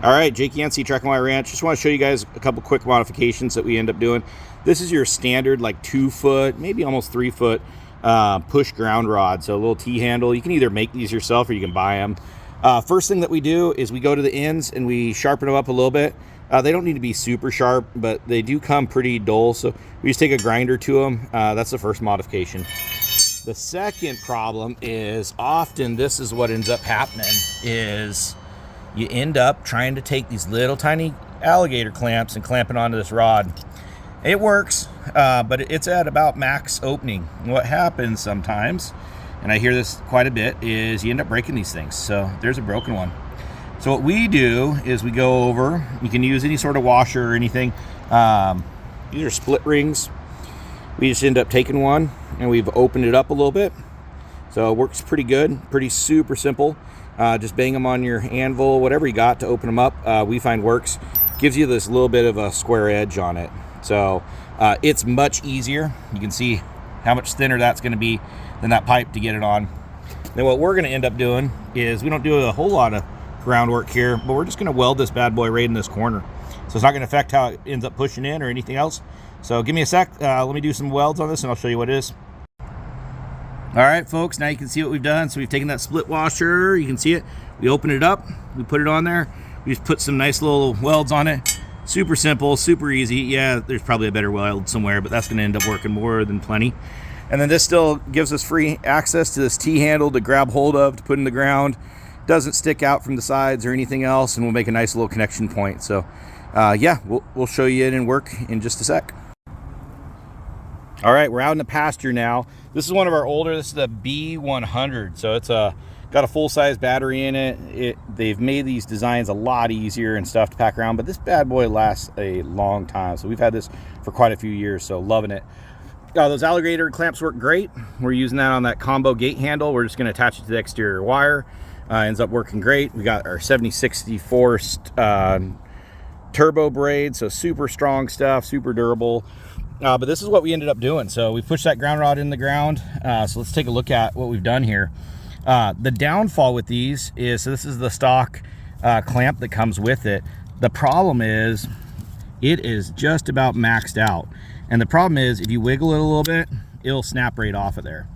All right, Jake Yancey, Track and Wire Ranch. Just want to show you guys a couple quick modifications that we end up doing. This is your standard like 2 foot, maybe almost 3 foot push ground rod. So a little T-handle. You can either make these yourself or you can buy them. First thing that we do is we go to the ends and we sharpen them up a little bit. They don't need to be super sharp, but they do come pretty dull. So we just take a grinder to them. That's the first modification. The second problem is often this is what ends up happening is you end up trying to take these little tiny alligator clamps and clamp it onto this rod. It works, but it's at about max opening. What happens sometimes, and I hear this quite a bit, is you end up breaking these things. So there's a broken one. So what we do is we go over, you can use any sort of washer or anything. These are split rings. We just end up taking one and we've opened it up a little bit. So it works pretty good, pretty super simple. Just bang them on your anvil, whatever you got to open them up. We find works. Gives you this little bit of a square edge on it. So it's much easier. You can see how much thinner that's going to be than that pipe to get it on. Then what we're going to end up doing is we don't do a whole lot of groundwork here, but we're just going to weld this bad boy right in this corner. So it's not going to affect how it ends up pushing in or anything else. So give me a sec. Let me do some welds on this and I'll show you what it is. All right, folks, now you can see what we've done. So we've taken that split washer, you can see it. We open it up, we put it on there. We just put some nice little welds on it. Super simple, super easy. Yeah, there's probably a better weld somewhere, but that's gonna end up working more than plenty. And then this still gives us free access to this T-handle to grab hold of, to put in the ground. Doesn't stick out from the sides or anything else, and we'll make a nice little connection point. So yeah, we'll show you it in work in just a sec. All right, we're out in the pasture now. This is one of our older, this is the B100. So it's got a full-size battery in it. They've made these designs a lot easier and stuff to pack around, but this bad boy lasts a long time. So we've had this for quite a few years, so loving it. Those alligator clamps work great. We're using that on that combo gate handle. We're just gonna attach it to the exterior wire. Ends up working great. We got our 7060 forced turbo braid, so super strong stuff, super durable. But this is what we ended up doing. So we pushed that ground rod in the ground. So let's take a look at what we've done here. The downfall with these is, so this is the stock clamp that comes with it. The problem is it is just about maxed out. And the problem is if you wiggle it a little bit, it'll snap right off of there.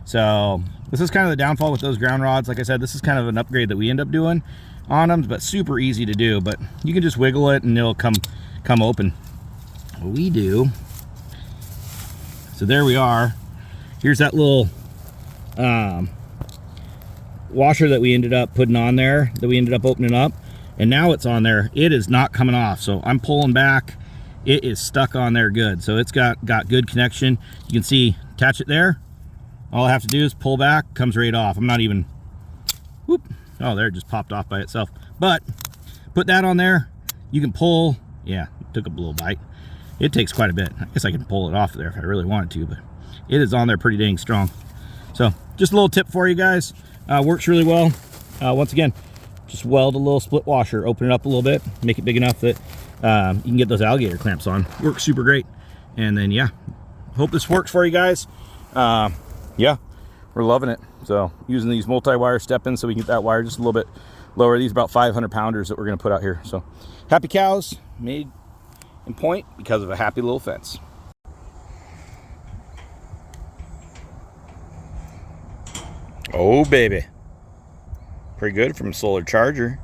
So this is kind of the downfall with those ground rods. Like I said, this is kind of an upgrade that we end up doing on them, but super easy to do. But you can just wiggle it and it'll come open. What we do, so there we are. Here's that little washer that we ended up putting on there, that we ended up opening up, and now it's on there. It is not coming off, so I'm pulling back. It is stuck on there good. So it's got good connection. You can see, attach it there. All I have to do is pull back, comes right off. I'm not even, whoop. Oh, there, it just popped off by itself. But put that on there, you can pull. Yeah, took a little bite. It takes quite a bit. I guess I can pull it off there if I really wanted to, but it is on there pretty dang strong. So just a little tip for you guys. Works really well. Once again, just weld a little split washer, open it up a little bit, make it big enough that you can get those alligator clamps on. Works super great. And then yeah, hope this works for you guys. Yeah, we're loving it. So using these multi-wire step-ins so we can get that wire just a little bit lower. These are about 500 pounders that we're going to put out here. So happy cows made in point because of a happy little fence. Oh baby, pretty good from a solar charger.